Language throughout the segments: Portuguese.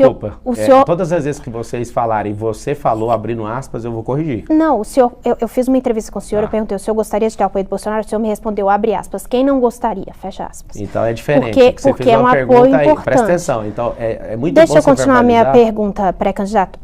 Desculpa, todas as vezes que vocês falarem, você falou abrindo aspas, eu vou corrigir. Não, o senhor, eu fiz uma entrevista com o senhor, eu perguntei, o senhor gostaria de ter o apoio do Bolsonaro? O senhor me respondeu, abre aspas, quem não gostaria, fecha aspas. Então é diferente, porque é um apoio importante. Presta atenção, então é muito bom. Deixa eu continuar a minha pergunta, pré-candidato.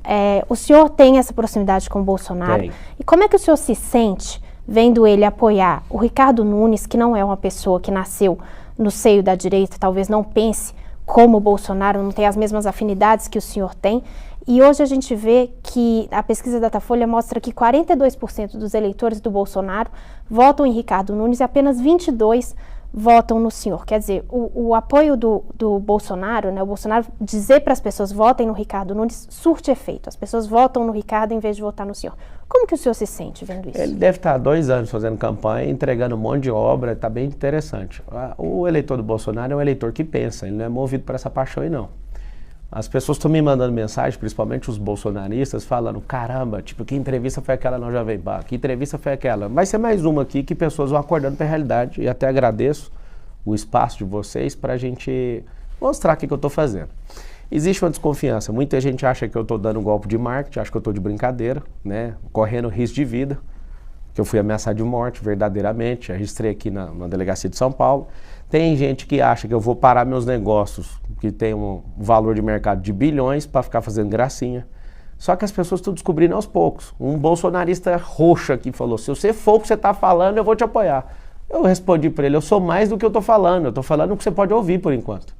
O senhor tem essa proximidade com o Bolsonaro? Tem. E como é que o senhor se sente vendo ele apoiar o Ricardo Nunes, que não é uma pessoa que nasceu no seio da direita, talvez não pense como o Bolsonaro, não tem as mesmas afinidades que o senhor tem, e hoje a gente vê que a pesquisa da Datafolha mostra que 42% dos eleitores do Bolsonaro votam em Ricardo Nunes e apenas 22% votam no senhor. Quer dizer, o apoio do Bolsonaro, né, o Bolsonaro dizer para as pessoas votem no Ricardo Nunes, surte efeito. As pessoas votam no Ricardo em vez de votar no senhor. Como que o senhor se sente vendo isso? Ele deve estar há 2 anos fazendo campanha, entregando um monte de obra, está bem interessante. O eleitor do Bolsonaro é um eleitor que pensa, ele não é movido por essa paixão aí não. As pessoas estão me mandando mensagem, principalmente os bolsonaristas, falando, caramba, tipo, que entrevista foi aquela na Jovem Pan? Que entrevista foi aquela? Vai ser mais uma aqui que pessoas vão acordando para a realidade, e até agradeço o espaço de vocês para a gente mostrar o que eu estou fazendo. Existe uma desconfiança, muita gente acha que eu estou dando um golpe de marketing, acha que eu estou de brincadeira, né, correndo risco de vida, que eu fui ameaçado de morte verdadeiramente, registrei aqui na delegacia de São Paulo. Tem gente que acha que eu vou parar meus negócios, que tem um valor de mercado de bilhões, para ficar fazendo gracinha. Só que as pessoas estão descobrindo aos poucos. Um bolsonarista roxo aqui falou, se você for o que você está falando, eu vou te apoiar. Eu respondi para ele, eu sou mais do que eu estou falando o que você pode ouvir por enquanto.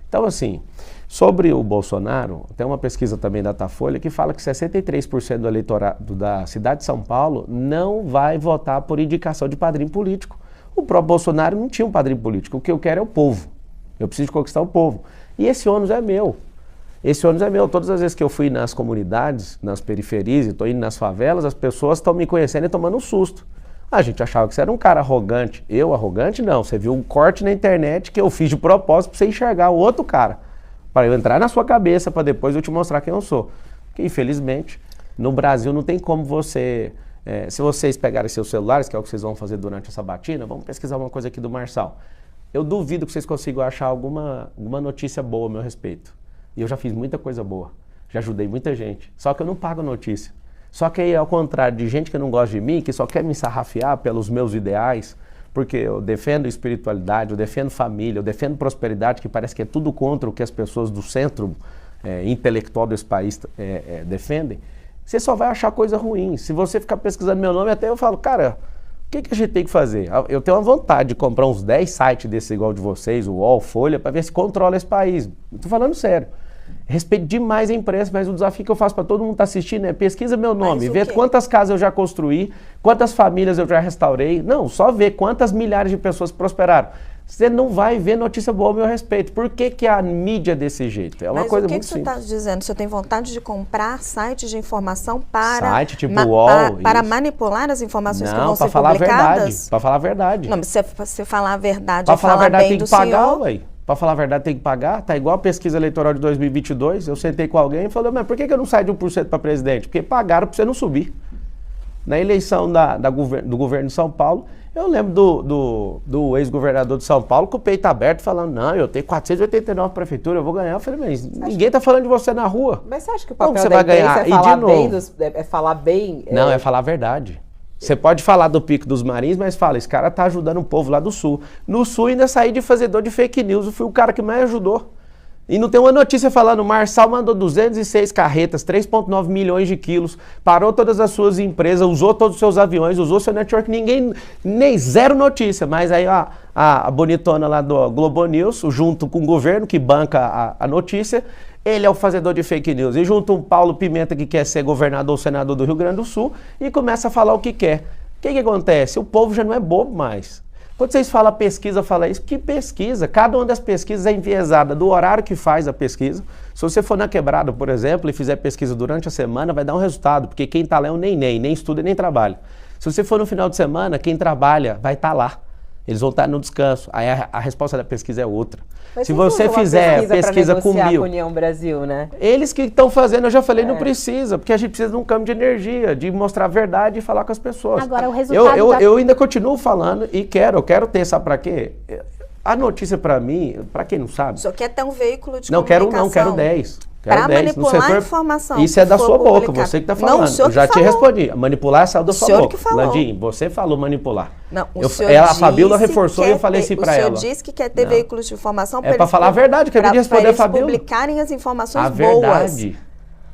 Então assim, sobre o Bolsonaro, tem uma pesquisa também da Datafolha que fala que 63% do eleitorado da cidade de São Paulo não vai votar por indicação de padrinho político. O próprio Bolsonaro não tinha um padrinho político, o que eu quero é o povo. Eu preciso conquistar o povo. E esse ônus é meu. Esse ônus é meu. Todas as vezes que eu fui nas comunidades, nas periferias, estou indo nas favelas, as pessoas estão me conhecendo e tomando um susto. A gente achava que você era um cara arrogante. Eu, arrogante, não. Você viu um corte na internet que eu fiz de propósito para você enxergar o outro cara. Para eu entrar na sua cabeça, para depois eu te mostrar quem eu sou. Porque, infelizmente, no Brasil não tem como você... se vocês pegarem seus celulares, que é o que vocês vão fazer durante essa batina, vamos pesquisar uma coisa aqui do Marçal. Eu duvido que vocês consigam achar alguma notícia boa a meu respeito. E eu já fiz muita coisa boa. Já ajudei muita gente. Só que eu não pago notícia. Só que aí, ao contrário de gente que não gosta de mim, que só quer me sarrafiar pelos meus ideais, porque eu defendo espiritualidade, eu defendo família, eu defendo prosperidade, que parece que é tudo contra o que as pessoas do centro intelectual desse país defendem, você só vai achar coisa ruim. Se você ficar pesquisando meu nome, até eu falo, cara, o que a gente tem que fazer? Eu tenho uma vontade de comprar uns 10 sites desse igual de vocês, o UOL, Folha, para ver se controla esse país. Estou falando sério. Respeito demais a imprensa, mas o desafio que eu faço para todo mundo que está assistindo é pesquisa meu nome, vê quantas casas eu já construí, quantas famílias eu já restaurei. Não, só ver quantas milhares de pessoas prosperaram. Você não vai ver notícia boa a meu respeito. Por que a mídia é desse jeito? É uma coisa muito simples. Mas o que você está dizendo? Você tem vontade de comprar sites de informação para... Site tipo UOL, para manipular as informações que vão ser publicadas? Não, para falar a verdade. Não, mas se você falar a verdade, para falar a verdade tem que pagar, ué. Para falar a verdade tem que pagar, tá igual a pesquisa eleitoral de 2022, eu sentei com alguém e falei, mas por que eu não saio de 1% para presidente? Porque pagaram para você não subir. Na eleição do governo de São Paulo, eu lembro do ex-governador de São Paulo com o peito aberto falando, não, eu tenho 489 prefeituras, eu vou ganhar. Eu falei, mas ninguém tá falando de você na rua. Mas você acha que o papel você da vai ganhar? é falar bem? Não, é falar a verdade. Você pode falar do Pico dos Marins, mas fala, esse cara tá ajudando o povo lá do Sul. No Sul ainda saí de fazedor de fake news, eu fui o cara que mais ajudou. E não tem uma notícia falando, Marçal mandou 206 carretas, 3,9 milhões de quilos, parou todas as suas empresas, usou todos os seus aviões, usou seu network, nem zero notícia. Mas aí a bonitona lá do Globo News, junto com o governo que banca a notícia, ele é o fazedor de fake news. E junto um Paulo Pimenta que quer ser governador ou senador do Rio Grande do Sul e começa a falar o que quer. O que acontece? O povo já não é bobo mais. Quando vocês falam pesquisa, fala isso, que pesquisa? Cada uma das pesquisas é enviesada do horário que faz a pesquisa. Se você for na Quebrada, por exemplo, e fizer pesquisa durante a semana, vai dar um resultado, porque quem está lá é um nem estuda e nem trabalha. Se você for no final de semana, quem trabalha vai estar lá. Eles vão estar no descanso. Aí a resposta da pesquisa é outra. Mas se você fizer pesquisa com 1000... com a União Brasil, né? Eles que estão fazendo, eu já falei, não precisa, porque a gente precisa de um campo de energia, de mostrar a verdade e falar com as pessoas. Agora, o resultado eu ainda continuo falando e eu quero ter, sabe pra quê? A notícia pra mim, pra quem não sabe... Só quer ter um veículo de não, comunicação. Quero 10. Quero Para 10. No manipular setor, a informação. isso é da que sua for boca, publicada. você que está Não, falando. o senhor Eu já que te falou. respondi. Manipular saiu da sua senhor boca. que falou. Landim, você falou manipular. Não, o Eu, senhor ela, a disse Fabíola reforçou e que eu falei assim para O ela. senhor disse que quer ter Não. veículos de informação É para falar a verdade, que eu queria responder a Fabíola. publicarem as informações A boas. verdade.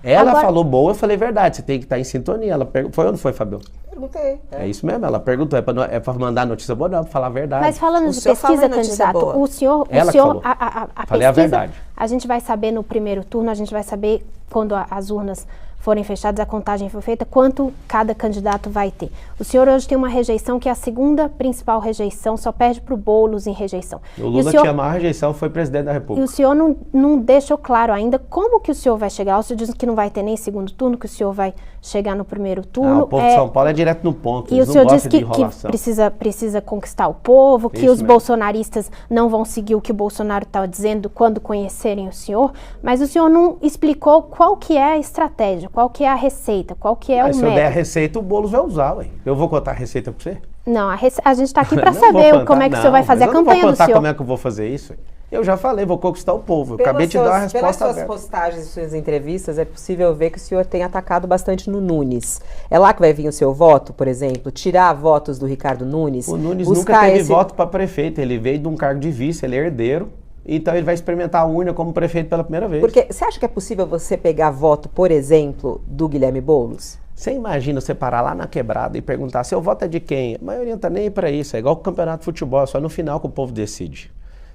Ela Agora- falou boa, eu falei verdade. Você tem que estar em sintonia. Ela foi ou não foi, Fabíola? Perguntei. É isso mesmo, ela perguntou. É para mandar notícia boa, não, para falar a verdade. Mas falando O de senhor pesquisa, fala em notícia candidato, boa. o senhor, Ela que falou. a Falei a pesquisa, verdade. a gente vai saber no primeiro turno, a gente vai saber quando as urnas forem fechadas, a contagem for feita, quanto cada candidato vai ter. O senhor hoje tem uma rejeição que é a segunda principal rejeição, só perde para o Boulos em rejeição. O Lula tinha a maior rejeição, foi presidente da E República. o senhor não deixou claro ainda como que o senhor vai chegar. O senhor diz que não vai ter nem segundo turno, que o senhor vai chegar no primeiro turno. O povo de São Paulo é direto no ponto, E o eles não senhor disse gostam de que enrolação. precisa conquistar o povo, que Isso os mesmo. bolsonaristas não vão seguir o que o Bolsonaro está dizendo quando conhecerem o senhor, mas o senhor não explicou qual que é a estratégia, qual que é a receita, qual que é o Se eu der a método. receita, o Boulos vai usar, ué. Eu vou contar a receita pra você? Não, a gente está aqui para Não vou saber contar, como é que o senhor vai não, fazer a mas eu campanha não do vou contar senhor. como é que eu vou fazer isso. Eu já falei, vou conquistar o povo. Eu Pelas acabei de dar uma pelas resposta suas aberta. postagens e suas entrevistas, é possível ver que o senhor tem atacado bastante no Nunes. É lá que vai vir o seu voto, por exemplo? Tirar votos do Ricardo Nunes? O Nunes buscar nunca teve esse- voto para prefeito, ele veio de um cargo de vice, ele é herdeiro, então ele vai experimentar a urna como prefeito pela primeira vez. Porque você acha que é possível você pegar voto, por exemplo, do Guilherme Boulos? Você imagina você parar lá na quebrada e perguntar, seu voto é de quem? A maioria não tá nem aí pra isso, é igual o campeonato de futebol, só no final que o povo decide.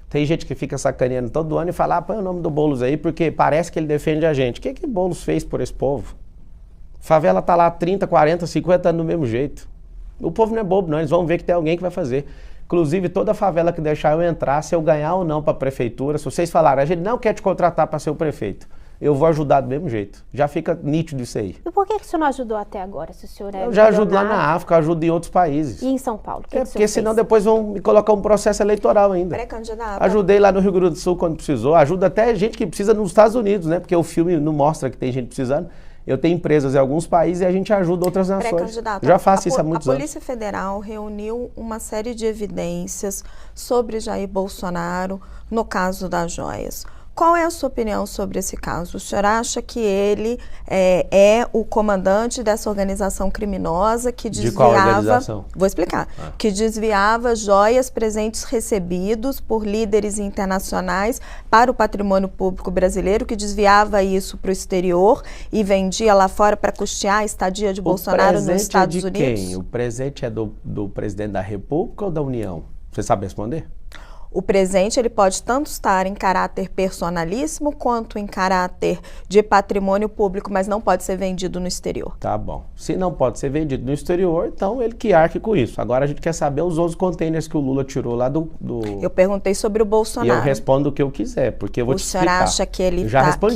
Tem gente que fica sacaneando todo ano e fala, põe o nome do Boulos aí, porque parece que ele defende a gente. O que Boulos fez por esse povo? Favela tá lá 30, 40, 50 anos do mesmo jeito. O povo não é bobo, não, eles vão ver que tem alguém que vai fazer. Inclusive, toda favela que deixar eu entrar, se eu ganhar ou não para a prefeitura, se vocês falarem, a gente não quer te contratar para ser o prefeito, eu vou ajudar do mesmo jeito. Já fica nítido isso aí. E por que o senhor não ajudou até agora, se o senhor é Eu já ajudo lá milionário? na África, ajudo em outros países. E em São Paulo? O que É o senhor porque senão fez? depois vão me colocar um processo eleitoral ainda. Pré-candidato. Ajudei lá no Rio Grande do Sul quando precisou, ajuda até gente que precisa nos Estados Unidos, né? Porque o filme não mostra que tem gente precisando. Eu tenho empresas em alguns países e a gente ajuda outras nações. Pré-candidato. Já faço isso há muitos A anos. Polícia Federal reuniu uma série de evidências sobre Jair Bolsonaro no caso das joias. Qual é a sua opinião sobre esse caso? O senhor acha que ele é o comandante dessa organização criminosa que De desviava... qual organização? Vou explicar. Que desviava joias, presentes recebidos por líderes internacionais para o patrimônio público brasileiro, que desviava isso para o exterior e vendia lá fora para custear a estadia de Bolsonaro nos Estados é de Unidos? Quem? O presente é do presidente da República ou da União? Você sabe responder? O presente ele pode tanto estar em caráter personalíssimo quanto em caráter de patrimônio público, mas não pode ser vendido no exterior. Tá bom. Se não pode ser vendido no exterior, então ele que arque com isso. Agora a gente quer saber os 11 containers que o Lula tirou lá do... Eu perguntei sobre o E Bolsonaro. eu respondo o que eu quiser, porque eu vou O te senhor explicar. acha que ele Eu já respondi.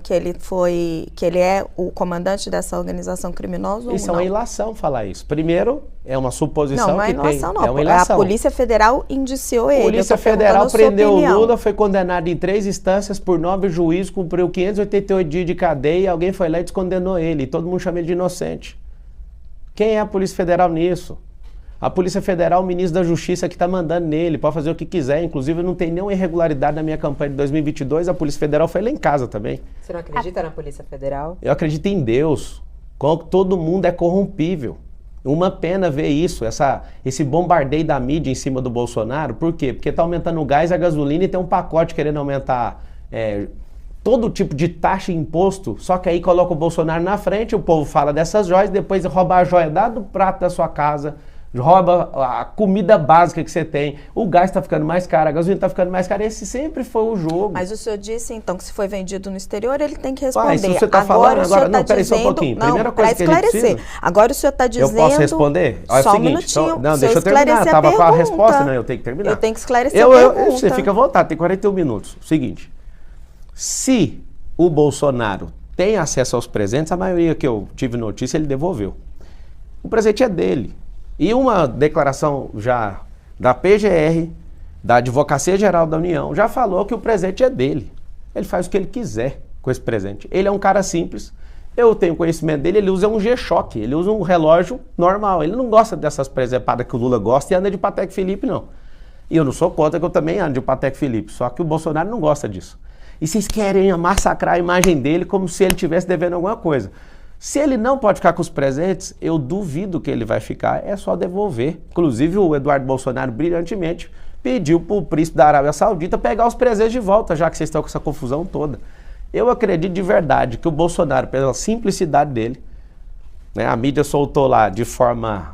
que ele é o comandante dessa organização criminosa Isso é ou uma não? ilação falar isso. Primeiro, é uma suposição Não é que ilação, tem. não. É uma ilação. A Polícia Federal indiciou ele. A Polícia Eu tô perguntando Federal a sua prendeu o opinião. Lula, foi condenado em 3 instâncias por 9 juízes, cumpriu 588 dias de cadeia e alguém foi lá e descondenou ele. E todo mundo chama ele de inocente. Quem é a Polícia Federal nisso? A Polícia Federal, o ministro da Justiça que está mandando nele, pode fazer o que quiser. Inclusive, não tem nenhuma irregularidade na minha campanha de 2022. A Polícia Federal foi lá em casa também. Você não acredita na Polícia Federal? Eu acredito em Deus. Todo mundo é corrompível. Uma pena ver isso, esse bombardeio da mídia em cima do Bolsonaro. Por quê? Porque está aumentando o gás, a gasolina e tem um pacote querendo aumentar todo tipo de taxa e imposto. Só que aí coloca o Bolsonaro na frente, o povo fala dessas joias, depois rouba a joia do prato da sua casa, rouba a comida básica que você tem. O gás está ficando mais caro, a gasolina está ficando mais cara. Esse sempre foi o jogo. Mas o senhor disse, então, que se foi vendido no exterior, ele tem que responder. Se você está falando agora, não, peraí só um pouquinho. Não, Primeira coisa que a gente esclarecer. precisa... Agora o senhor está dizendo... Eu posso responder? Olha, Só é o um seguinte, minutinho. não, o deixa eu senhor terminar. esclarecer Estava com a pergunta. resposta, não, eu tenho que terminar. Eu tenho que esclarecer a pergunta. Você fica à vontade, tem 41 minutos. Seguinte, se o Bolsonaro tem acesso aos presentes, a maioria que eu tive notícia, ele devolveu. O presente é dele. E uma declaração já da PGR, da Advocacia Geral da União, já falou que o presente é dele. Ele faz o que ele quiser com esse presente. Ele é um cara simples, eu tenho conhecimento dele, ele usa um G-Shock, ele usa um relógio normal. Ele não gosta dessas presepadas que o Lula gosta e anda de Patek Philippe, não. E eu não sou contra, que eu também ando de Patek Philippe, só que o Bolsonaro não gosta disso. E vocês querem massacrar a imagem dele como se ele estivesse devendo alguma coisa. Se ele não pode ficar com os presentes, eu duvido que ele vai ficar, é só devolver. Inclusive o Eduardo Bolsonaro brilhantemente pediu para o príncipe da Arábia Saudita pegar os presentes de volta, já que vocês estão com essa confusão toda. Eu acredito de verdade que o Bolsonaro, pela simplicidade dele, né, a mídia soltou lá de forma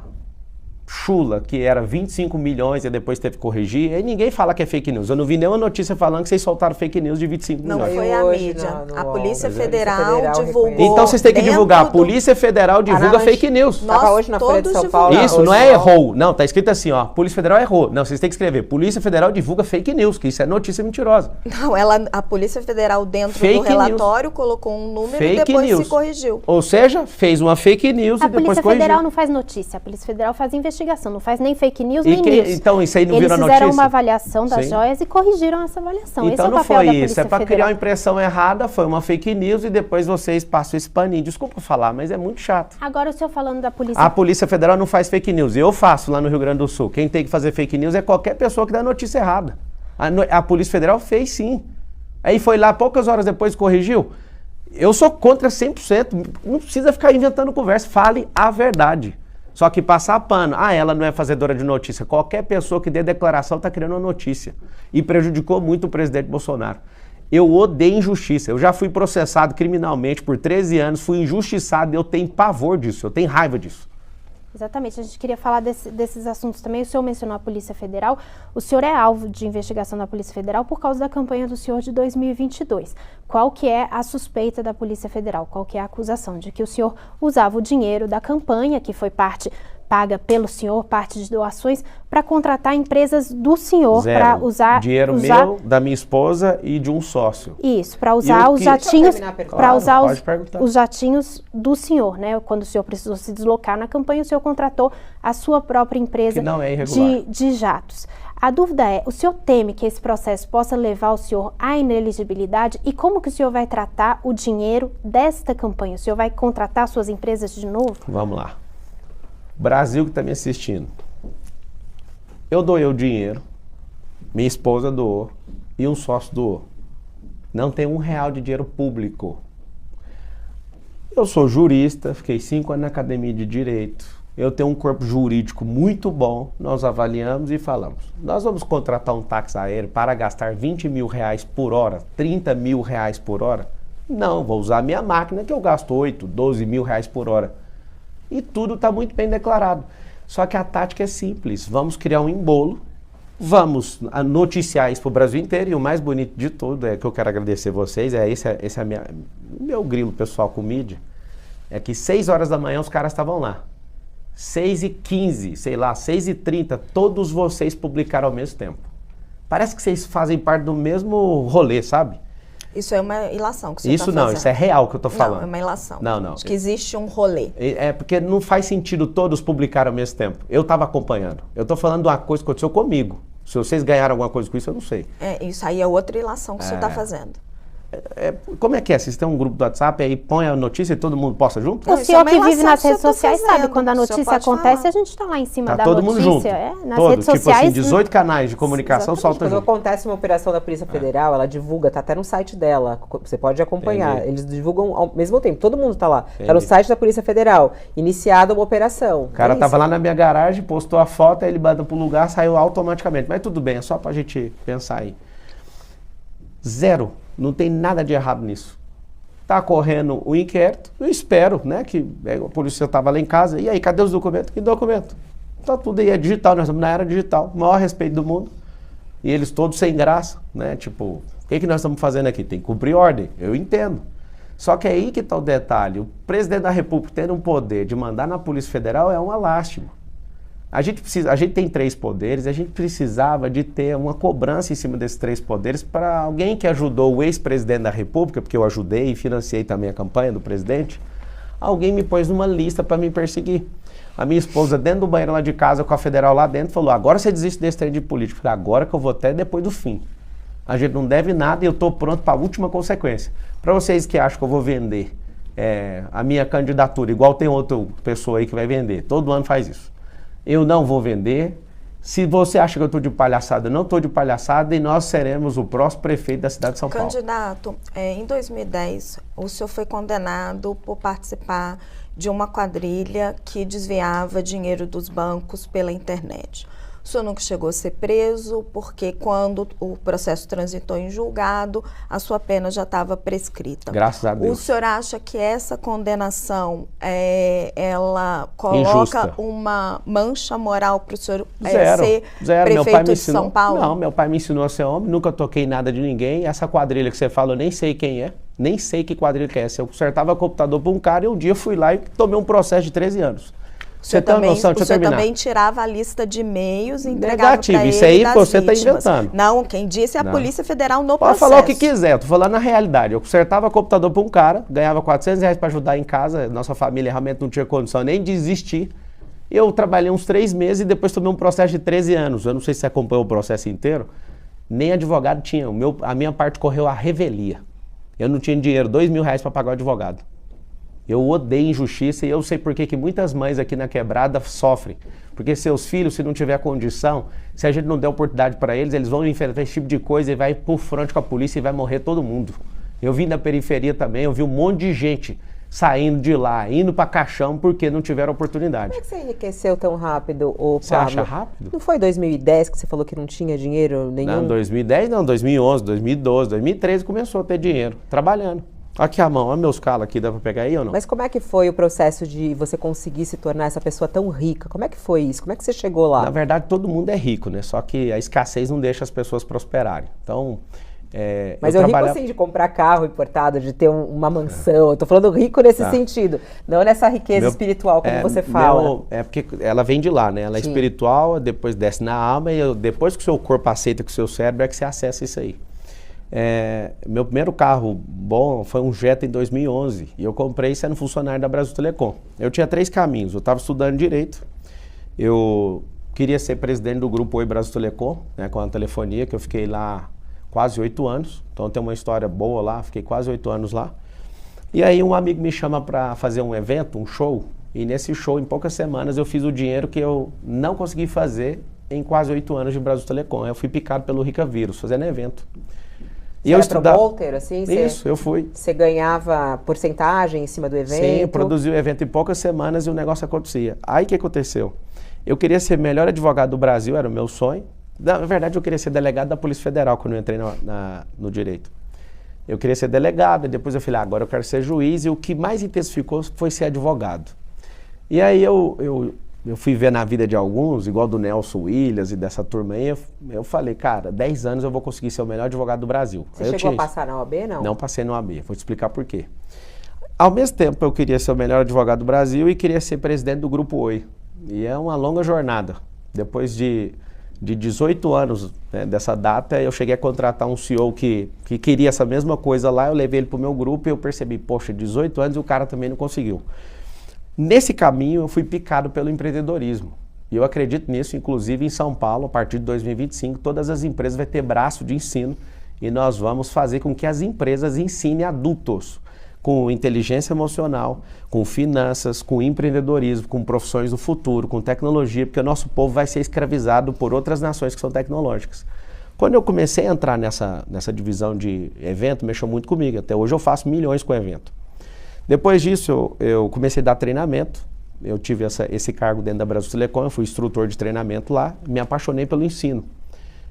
chula, que era 25 milhões e depois teve que corrigir, e ninguém fala que é fake news. Eu não vi nenhuma notícia falando que vocês soltaram fake news de 25 Não milhões. foi a mídia. A Polícia Federal divulgou. Então vocês têm que divulgar. A Polícia Federal divulga fake news. Estava hoje na Folha de São Paulo. Isso, não é errou. Não, tá escrito assim, ó. Polícia Federal errou. Não, vocês têm que escrever. Polícia Federal divulga fake news, que isso é notícia mentirosa. Não, a Polícia Federal dentro Fake do relatório colocou um número Fake e depois news. se corrigiu. Ou seja, fez uma fake news A e depois Polícia corrigiu. Federal não faz notícia, a Polícia Federal faz investigação, não faz nem fake news, E nem news. então isso aí não Eles virou fizeram notícia? uma avaliação das Sim. joias e corrigiram essa avaliação. Esse é Então o não papel foi da isso, Polícia é para criar Federal. uma impressão errada, foi uma fake news e depois vocês passam esse paninho. Desculpa falar, mas é muito chato. Agora o senhor falando da Polícia A Polícia Federal não faz fake news, eu faço lá no Rio Grande do Sul. Quem tem que fazer fake news é qualquer pessoa que dá notícia errada. A Polícia Federal fez sim. Aí foi lá, poucas horas depois corrigiu. Eu sou contra 100%, não precisa ficar inventando conversa, fale a verdade. Só que passar pano, ela não é fazedora de notícia. Qualquer pessoa que dê declaração está criando uma notícia. E prejudicou muito o presidente Bolsonaro. Eu odeio injustiça. Eu já fui processado criminalmente por 13 anos, fui injustiçado e eu tenho pavor disso, eu tenho raiva disso. Exatamente, a gente queria falar desses assuntos também. O senhor mencionou a Polícia Federal. O senhor é alvo de investigação da Polícia Federal por causa da campanha do senhor de 2022. Qual que é a suspeita da Polícia Federal? Qual que é a acusação? De que o senhor usava o dinheiro da campanha, que foi parte paga pelo senhor, parte de doações, para contratar empresas do senhor para usar... Dinheiro meu, da minha esposa e de um sócio. Isso, para usar os jatinhos, os jatinhos do senhor, né? Quando o senhor precisou se deslocar na campanha, o senhor contratou a sua própria empresa que não é irregular. de jatos. A dúvida é, o senhor teme que esse processo possa levar o senhor à inelegibilidade e como que o senhor vai tratar o dinheiro desta campanha? O senhor vai contratar suas empresas de novo? Vamos lá. Brasil que está me assistindo. Eu doei o dinheiro, minha esposa doou e um sócio doou. Não tem R$1 de dinheiro público. Eu sou jurista, fiquei 5 anos na academia de direito. Eu tenho um corpo jurídico muito bom. Nós avaliamos e falamos. Nós vamos contratar um táxi aéreo para gastar R$20 mil por hora, R$30 mil por hora? Não, vou usar a minha máquina que eu gasto 8, 12 mil reais por hora. E tudo está muito bem declarado. Só que a tática é simples. Vamos criar um embolo, vamos noticiar isso para o Brasil inteiro. E o mais bonito de tudo, é que eu quero agradecer vocês, esse é meu grilo pessoal com mídia, é que 6 horas da manhã os caras estavam lá. 6h15, sei lá, 6h30, todos vocês publicaram ao mesmo tempo. Parece que vocês fazem parte do mesmo rolê, sabe? Isso é uma ilação que você está fazendo. fazendo. Isso é real que eu estou falando. Não, é uma ilação. Não. Acho que existe um rolê. É porque não faz sentido todos publicarem ao mesmo tempo. Eu estava acompanhando. Eu estou falando de uma coisa que aconteceu comigo. Se vocês ganharam alguma coisa com isso, eu não sei. Isso aí é outra ilação que o senhor está fazendo. Como é que é? Vocês têm um grupo do WhatsApp, aí põe a notícia e todo mundo posta junto? O senhor que vive nas redes sociais sabe, quando a notícia acontece, a gente está lá em cima da notícia. Todo mundo junto. Nas todo, redes tipo sociais. Assim, 18 canais de comunicação soltam junto. Quando acontece uma operação da Polícia Federal, ela divulga, tá até no site dela, você pode acompanhar. Entendi. Eles divulgam ao mesmo tempo, todo mundo tá lá. Entendi. Tá no site da Polícia Federal, iniciada uma operação. O cara tava lá na minha garagem, postou a foto, aí ele manda pro lugar, saiu automaticamente. Mas tudo bem, é só pra gente pensar aí. Zero. Não tem nada de errado nisso. Tá correndo o inquérito, eu espero, né, que a polícia estava lá em casa. E aí, cadê os documentos? Que documento? Tá tudo aí, é digital, nós estamos na era digital, maior respeito do mundo. E eles todos sem graça, né, tipo, o que nós estamos fazendo aqui? Tem que cumprir ordem, eu entendo. Só que é aí que está o detalhe, o presidente da República tendo um poder de mandar na Polícia Federal é uma lástima. A gente tem 3 poderes, a gente precisava de ter uma cobrança em cima desses 3 poderes para alguém que ajudou o ex-presidente da República, porque eu ajudei e financiei também a campanha do presidente, alguém me pôs numa lista para me perseguir. A minha esposa, dentro do banheiro lá de casa, com a federal lá dentro, falou, agora você desiste desse trem de político. Eu falei, agora que eu vou até depois do fim. A gente não deve nada e eu estou pronto para a última consequência. Para vocês que acham que eu vou vender a minha candidatura, igual tem outra pessoa aí que vai vender, todo ano faz isso. Eu não vou vender Se você acha que eu estou de palhaçada, eu não estou de palhaçada e nós seremos o próximo prefeito da cidade de São Paulo. Candidato, em 2010, o senhor foi condenado por participar de uma quadrilha que desviava dinheiro dos bancos pela internet. O senhor nunca chegou a ser preso, porque quando o processo transitou em julgado, a sua pena já estava prescrita. Graças a Deus. O senhor acha que essa condenação, ela coloca Injusta. uma mancha moral para o senhor Zero. ser prefeito de São Paulo? Não, meu pai me ensinou a ser homem, nunca toquei nada de ninguém. Essa quadrilha que você fala, eu nem sei quem é, nem sei que quadrilha que é essa. Eu consertava computador para um cara e um dia fui lá e tomei um processo de 13 anos. Você tem uma noção? Deixa eu terminar. O senhor também tirava a lista de e-mails e entregava Negativo, para ele isso aí das você está vítimas. inventando. Não, quem disse é a Não. Polícia Federal no Pode processo. falar o que quiser, eu tô falando na realidade. Eu consertava computador para um cara, ganhava R$400 para ajudar em casa, nossa família realmente não tinha condição nem de existir. Eu trabalhei uns 3 meses e depois tomei um processo de 13 anos. Eu não sei se você acompanhou o processo inteiro. Nem advogado tinha. A minha parte correu à revelia. Eu não tinha dinheiro, R$2.000 para pagar o advogado. Eu odeio injustiça e eu sei por que muitas mães aqui na quebrada sofrem. Porque seus filhos, se não tiver condição, se a gente não der oportunidade para eles, eles vão enfrentar esse tipo de coisa e vai por frente com a polícia e vai morrer todo mundo. Eu vim da periferia também, eu vi um monte de gente saindo de lá, indo para caixão porque não tiveram oportunidade. Como é que você enriqueceu tão rápido, ô Pablo? Você acha rápido? Não foi em 2010 que você falou que não tinha dinheiro nenhum? Não, 2010 não, 2011, 2012, 2013 começou a ter dinheiro, trabalhando. Aqui a mão, olha meus calos aqui, dá pra pegar aí ou não? Mas como é que foi o processo de você conseguir se tornar essa pessoa tão rica? Como é que foi isso? Como é que você chegou lá? Na verdade, todo mundo é rico, né? Só que a escassez não deixa as pessoas prosperarem. Então, mas eu rico assim de comprar carro importado, de ter uma mansão. Eu tô falando rico nesse sentido, não nessa riqueza espiritual, como você fala. É porque ela vem de lá, né? Ela é Sim. espiritual, depois desce na alma e depois que o seu corpo aceita com o seu cérebro é que você acessa isso aí. Meu primeiro carro bom foi um Jetta em 2011 e eu comprei sendo funcionário da Brasil Telecom. Eu tinha 3 caminhos, eu estava estudando Direito, eu queria ser presidente do grupo Oi Brasil Telecom, né, com a telefonia, que eu fiquei lá quase 8 anos, então tem uma história boa lá, fiquei quase 8 anos lá. E aí um amigo me chama para fazer um evento, um show, e nesse show, em poucas semanas, eu fiz o dinheiro que eu não consegui fazer em quase 8 anos de Brasil Telecom. Eu fui picado pelo Rica Vírus, fazendo evento. Você era promoter, assim? Isso, eu fui. Você ganhava porcentagem em cima do evento? Sim, eu produzi o evento em poucas semanas e o negócio acontecia. Aí o que aconteceu? Eu queria ser melhor advogado do Brasil, era o meu sonho. Na verdade, eu queria ser delegado da Polícia Federal quando eu entrei no Direito. Eu queria ser delegado, e depois eu falei, agora eu quero ser juiz, e o que mais intensificou foi ser advogado. E aí eu fui ver na vida de alguns, igual do Nelson Williams e dessa turma aí, eu falei, cara, 10 anos eu vou conseguir ser o melhor advogado do Brasil. Você chegou a passar na OAB, não? Não passei na OAB, vou te explicar por quê. Ao mesmo tempo, eu queria ser o melhor advogado do Brasil e queria ser presidente do Grupo Oi. E é uma longa jornada. Depois de 18 anos, né, dessa data, eu cheguei a contratar um CEO que queria essa mesma coisa lá, eu levei ele para o meu grupo e eu percebi, poxa, 18 anos e o cara também não conseguiu. Nesse caminho, eu fui picado pelo empreendedorismo. E eu acredito nisso, inclusive em São Paulo, a partir de 2025, todas as empresas vão ter braço de ensino e nós vamos fazer com que as empresas ensinem adultos com inteligência emocional, com finanças, com empreendedorismo, com profissões do futuro, com tecnologia, porque o nosso povo vai ser escravizado por outras nações que são tecnológicas. Quando eu comecei a entrar nessa divisão de evento, mexeu muito comigo. Até hoje eu faço milhões com evento. Depois disso, eu comecei a dar treinamento. Eu tive esse cargo dentro da Brasil Telecom, eu fui instrutor de treinamento lá, me apaixonei pelo ensino.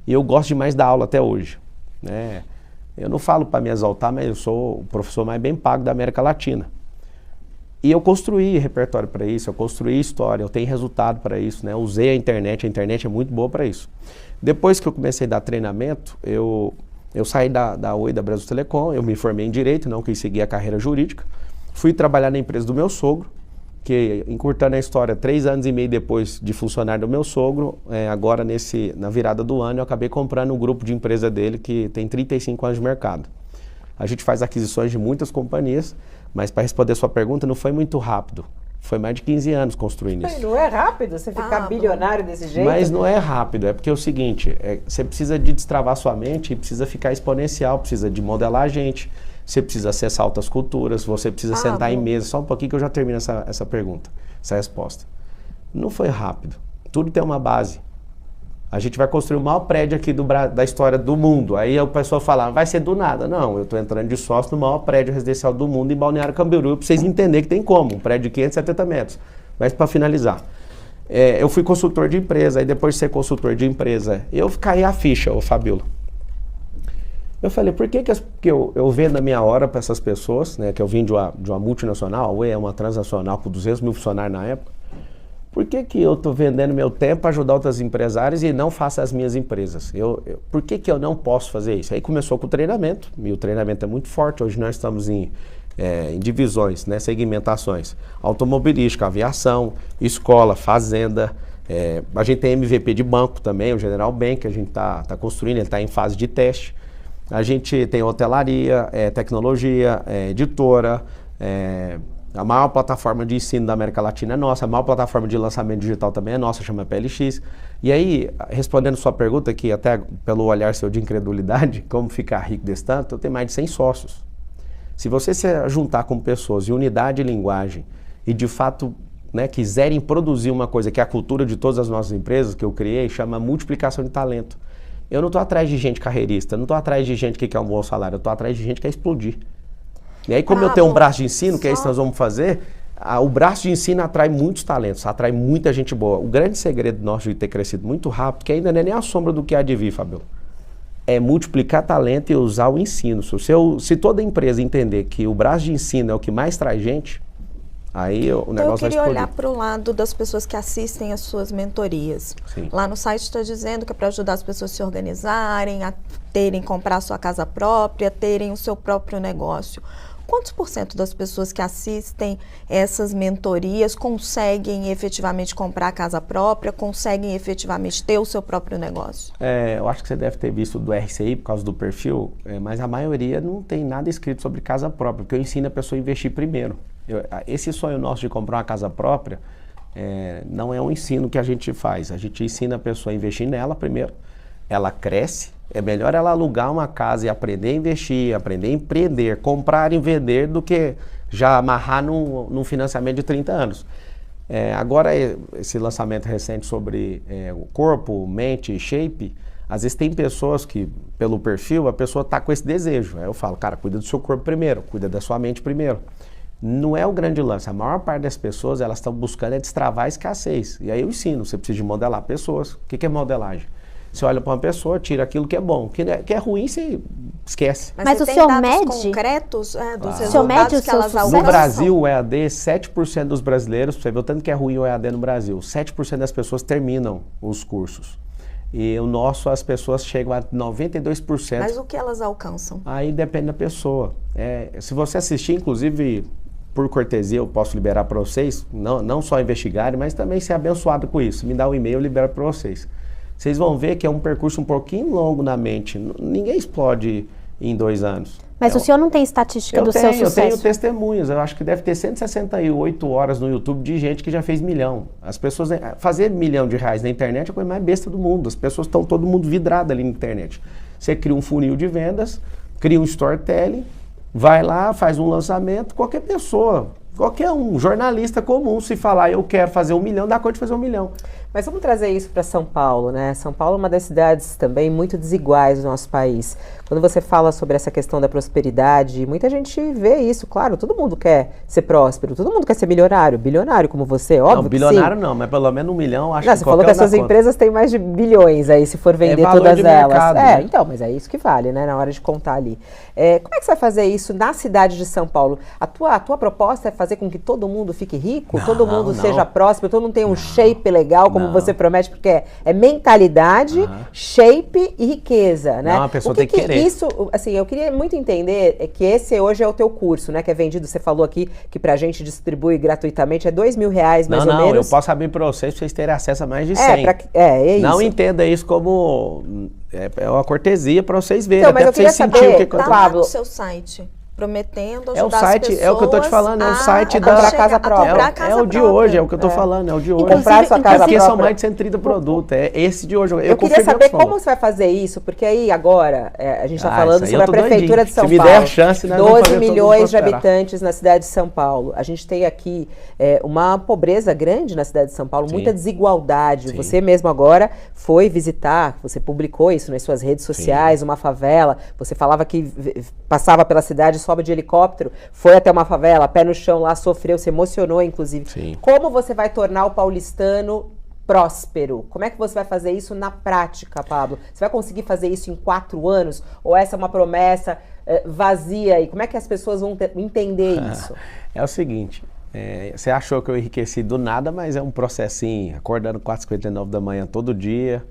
E eu gosto demais da aula até hoje, né? Eu não falo para me exaltar, mas eu sou o professor mais bem pago da América Latina. E eu construí repertório para isso, eu construí história, eu tenho resultado para isso, né? Eu usei a internet é muito boa para isso. Depois que eu comecei a dar treinamento, eu saí da Oi, da Brasil Telecom, eu me formei em Direito, não quis seguir a carreira jurídica. Fui trabalhar na empresa do meu sogro, que, encurtando a história, 3 anos e meio depois de funcionário do meu sogro, agora na virada do ano, eu acabei comprando um grupo de empresa dele que tem 35 anos de mercado. A gente faz aquisições de muitas companhias, mas para responder a sua pergunta, não foi muito rápido. Foi mais de 15 anos construindo isso. Não é rápido você ficar bilionário desse jeito? Mas não é rápido, é porque é o seguinte, você precisa de destravar sua mente, precisa ficar exponencial, precisa de modelar a gente, você precisa acessar altas culturas, você precisa sentar em mesa. Só um pouquinho que eu já termino essa pergunta, essa resposta. Não foi rápido. Tudo tem uma base. a gente vai construir o maior prédio aqui da história do mundo. Aí a pessoa fala, vai ser do nada. Não, eu estou entrando de sócio no maior prédio residencial do mundo em Balneário Camboriú, para vocês entenderem que tem como, um prédio de 570 metros. Mas para finalizar, eu fui consultor de empresa, aí depois de ser consultor de empresa, eu caí a ficha, ô Fabíola. Eu falei, por que eu vendo a minha hora para essas pessoas, né, que eu vim de uma multinacional, a Oi é uma transnacional com 200 mil funcionários na época, por que eu estou vendendo meu tempo para ajudar outras empresárias e não faço as minhas empresas? Por que eu não posso fazer isso? Aí começou com o treinamento, e o treinamento é muito forte, hoje nós estamos em divisões, né, segmentações, automobilística, aviação, escola, fazenda, a gente tem MVP de banco também, o General Bank, a gente está construindo, ele está em fase de teste. A gente tem hotelaria, tecnologia, editora, a maior plataforma de ensino da América Latina é nossa, a maior plataforma de lançamento digital também é nossa, chama PLX. E aí, respondendo sua pergunta, que até pelo olhar seu de incredulidade, como ficar rico desse tanto, eu tenho mais de 100 sócios. Se você se juntar com pessoas em unidade de linguagem e de fato, né, quiserem produzir uma coisa que é a cultura de todas as nossas empresas, que eu criei, chama multiplicação de talento. Eu não estou atrás de gente carreirista, não estou atrás de gente que quer um bom salário, eu estou atrás de gente que quer explodir. E aí, como eu tenho um braço de ensino, que é isso que nós vamos fazer, o braço de ensino atrai muitos talentos, atrai muita gente boa. O grande segredo nosso de ter crescido muito rápido, que ainda não é nem a sombra do que há de vir, Fabio, é multiplicar talento e usar o ensino. Se toda empresa entender que o braço de ensino é o que mais traz gente, aí o negócio vai explodir. Eu queria olhar para o lado das pessoas que assistem às suas mentorias. Sim. Lá no site está dizendo que é para ajudar as pessoas a se organizarem, a comprar a sua casa própria, terem o seu próprio negócio. Quantos % das pessoas que assistem essas mentorias conseguem efetivamente comprar a casa própria, conseguem efetivamente ter o seu próprio negócio? Eu acho que você deve ter visto do RCI por causa do perfil, mas a maioria não tem nada escrito sobre casa própria, porque eu ensino a pessoa a investir primeiro. Esse sonho nosso de comprar uma casa própria não é um ensino que a gente faz. A gente ensina a pessoa a investir nela primeiro, ela cresce. É melhor ela alugar uma casa e aprender a investir, aprender a empreender, comprar e vender, do que já amarrar num financiamento de 30 anos. Agora, esse lançamento recente sobre o corpo, mente e shape, às vezes tem pessoas que, pelo perfil, a pessoa está com esse desejo. Aí eu falo, cara, cuida do seu corpo primeiro, cuida da sua mente primeiro. Não é o grande lance. A maior parte das pessoas, elas estão buscando destravar a escassez. E aí eu ensino, você precisa de modelar pessoas. O que é modelagem? Você olha para uma pessoa, tira aquilo que é bom. O que é ruim, você esquece. Mas o senhor mede? Concretos dos resultados que elas alcançam? No Brasil, o EAD, 7% dos brasileiros, você vê o tanto que é ruim o EAD no Brasil, 7% das pessoas terminam os cursos. E o nosso, as pessoas chegam a 92%. Mas o que elas alcançam? Aí depende da pessoa. Se você assistir, inclusive, por cortesia, eu posso liberar para vocês, não só investigarem, mas também ser abençoado com isso. Me dá um e-mail, eu libero para vocês. Vocês vão ver que é um percurso um pouquinho longo na mente. Ninguém explode em 2 anos. Mas o senhor não tem estatística do seu sucesso? Eu tenho testemunhas. Eu acho que deve ter 168 horas no YouTube de gente que já fez milhão. As pessoas... Fazer R$ 1 milhão na internet é a coisa mais besta do mundo. As pessoas estão todo mundo vidrado ali na internet. Você cria um funil de vendas, cria um storytelling, vai lá, faz um lançamento. Qualquer pessoa, qualquer jornalista comum, se falar eu quero fazer 1 milhão, dá conta de fazer 1 milhão. Mas vamos trazer isso para São Paulo, né? São Paulo é uma das cidades também muito desiguais do nosso país. Quando você fala sobre essa questão da prosperidade, muita gente vê isso, claro, todo mundo quer ser próspero, todo mundo quer ser milionário, bilionário como você, óbvio. Não, bilionário não, mas pelo menos 1 milhão, acho que você falou que as suas empresas têm mais de bilhões aí, se for vender todas elas. Mercado, né? Então, mas é isso que vale, né, na hora de contar ali. Como é que você vai fazer isso na cidade de São Paulo? A tua proposta é fazer com que todo mundo fique rico, todo mundo seja próspero, todo mundo tenha um shape legal, como você promete, porque é mentalidade, shape e riqueza, né? Não, a pessoa tem que querer. Isso, assim, eu queria muito entender que esse hoje é o teu curso, né? Que é vendido, você falou aqui que pra gente distribui gratuitamente, é R$2.000 mais ou menos. Não, eu posso abrir pra vocês terem acesso a mais de 100. É isso. Não entenda isso como... É uma cortesia pra vocês verem, então, até mas pra vocês sentirem o que aconteceu. Tá lá no seu site. prometendo É o ajudar site, as pessoas é o que eu tô te falando, é o site a da comprar casa própria. comprar casa É o de própria. hoje, é o que eu tô falando, é o de hoje. Comprar sua casa Porque própria. são mais de 130 produtos, é esse de hoje. Eu queria saber como você vai fazer isso, porque aí agora a gente está falando isso aí sobre eu a tô Prefeitura doidinho. de São Se me Paulo. der a chance, nós vamos 12 fazer todo mundo milhões de prosperar. habitantes na cidade de São Paulo. A gente tem aqui uma pobreza grande na cidade de São Paulo, Sim. muita desigualdade. Sim. Você mesmo agora foi visitar, você publicou isso nas suas redes sociais, uma favela. Você falava que passava pela cidade, sobe de helicóptero, foi até uma favela, pé no chão lá, sofreu, se emocionou, inclusive. Sim. Como você vai tornar o paulistano próspero? Como é que você vai fazer isso na prática, Pablo? Você vai conseguir fazer isso em 4 anos? Ou essa é uma promessa vazia? E como é que as pessoas vão entender isso? É o seguinte, você achou que eu enriqueci do nada, mas é um processinho, acordando 4h59 da manhã todo dia,